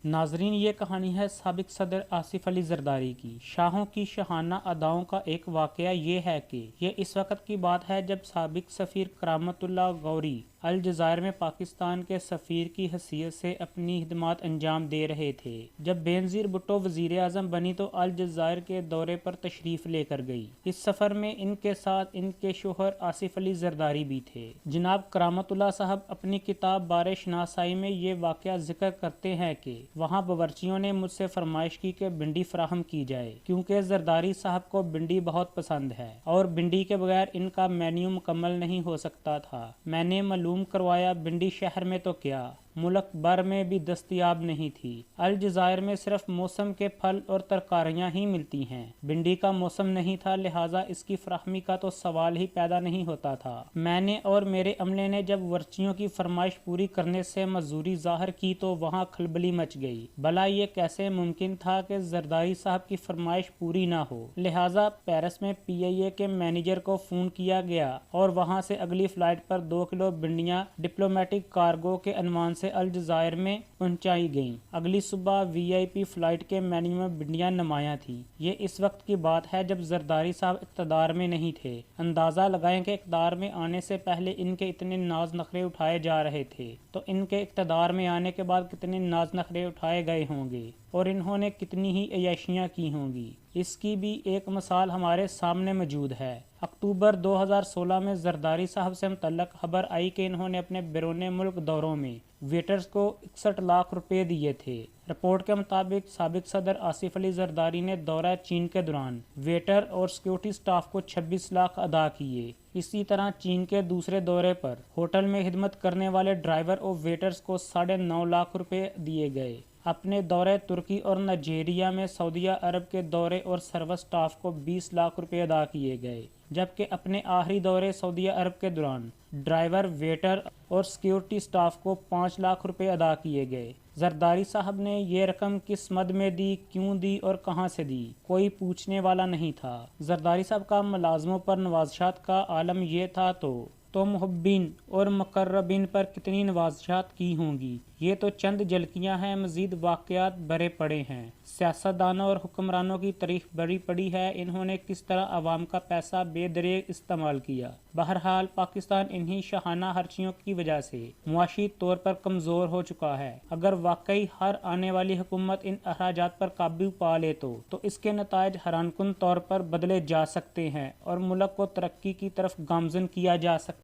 नाजरीन, ये कहानी है साबिक सदर आसिफ अली जरदारी की। शाहों की शाहाना अदाओं का एक वाकया ये है कि ये इस वक्त की बात है जब साबिक सफ़ीर करामतुल्लाह गौरी अलजायर में पाकिस्तान के सफ़ीर की हैसियत से अपनी खिदमत अंजाम दे रहे थे। जब बेनज़ीर भुट्टो वज़ीर आज़म बनी तो अलजायर के दौरे पर तशरीफ़ लेकर गई। इस सफ़र में इनके साथ इनके शोहर आसिफ अली जरदारी भी थे। जनाब करामतुल्लाह साहब अपनी किताब बारे शनासाई में ये वाकया जिक्र करते हैं कि वहाँ बावर्चियों ने मुझसे फरमाइश की कि भिंडी फराहम की जाए, क्योंकि जरदारी साहब को भिंडी बहुत पसंद है और भिंडी के बगैर इनका मेन्यू मुकम्मल नहीं हो सकता था। मैंने मालूम करवाया, भिंडी शहर में तो क्या मुल्क भर में भी दस्तयाब नहीं थी। अलजायर में सिर्फ मौसम के फल और तरकारियां ही मिलती हैं। भिंडी का मौसम नहीं था, लिहाजा इसकी फराहमी का तो सवाल ही पैदा नहीं होता था। मैंने और मेरे अमले ने जब वर्चियों की फरमाइश पूरी करने से मजदूरी जाहिर की तो वहाँ खलबली मच गई। भला ये कैसे मुमकिन था कि जरदारी साहब की फरमाइश पूरी ना हो। लिहाजा पेरिस में PIA के मैनेजर को फ़ोन किया गया और वहाँ से अगली फ़्लाइट पर 2 किलो भिंडियाँ डिप्लोमेटिक कार्गो के अनुमान से अलजायर में पहुंचाई गईं। अगली सुबह VIP फ़्लाइट के मेन्यू में भिंडियाँ नुमायां थी। ये इस वक्त की बात है जब जरदारी साहब इक़्तिदार में नहीं थे। अंदाज़ा लगाएं कि इक़्तिदार में आने से पहले इनके इतने नाज नखरे उठाए जा रहे थे, तो इनके इक़्तिदार में आने के बाद कितने नाज नखरे उठाए गए होंगे और इन्होंने कितनी ही अय्याशियाँ की होंगी। इसकी भी एक मिसाल हमारे सामने मौजूद है। अक्टूबर 2016 में जरदारी साहब से मुतल्लक खबर आई कि इन्होंने अपने बैरून मुल्क दौरों में वेटर्स को 61 लाख रुपए दिए थे। रिपोर्ट के मुताबिक साबिक सदर आसिफ अली जरदारी ने दौरा चीन के दौरान वेटर और सिक्योरिटी स्टाफ को 26 लाख अदा किए। इसी तरह चीन के दूसरे दौरे पर होटल में खिदमत करने वाले ड्राइवर और वेटर्स को 9.5 लाख रुपए दिए गए। अपने दौरे तुर्की और नाइजीरिया में सऊदीया अरब के दौरे और सर्विस स्टाफ को 20 लाख रुपए अदा किए गए, जबकि अपने आखिरी दौरे सऊदीया अरब के दौरान ड्राइवर, वेटर और सिक्योरिटी स्टाफ को 5 लाख रुपए अदा किए गए। जरदारी साहब ने ये रकम किस मद में दी, क्यों दी और कहां से दी, कोई पूछने वाला नहीं था। जरदारी साहब का मुलाजमों पर नवाज़शात का आलम यह था तो मुहब्बीन और मुकर्रबीन पर कितनी नवाज़शात की होंगी। ये तो चंद झलकियां हैं, मज़ीद वाक़यात भरे पड़े हैं। सियासतदानों और हुक्मरानों की तारीख बड़ी पड़ी है, इन्होंने किस तरह आवाम का पैसा बेदरेग इस्तेमाल किया। बहरहाल पाकिस्तान इन्हीं शाहाना खर्चियों की वजह से मुआशी तौर पर कमज़ोर हो चुका है। अगर वाकई हर आने वाली हुकूमत इन अखराजात पर काबू पा ले तो इसके नतायज हैरानकुन तौर पर बदले जा सकते हैं और मुल्क को तरक्की की तरफ गामजन किया जा सकता है।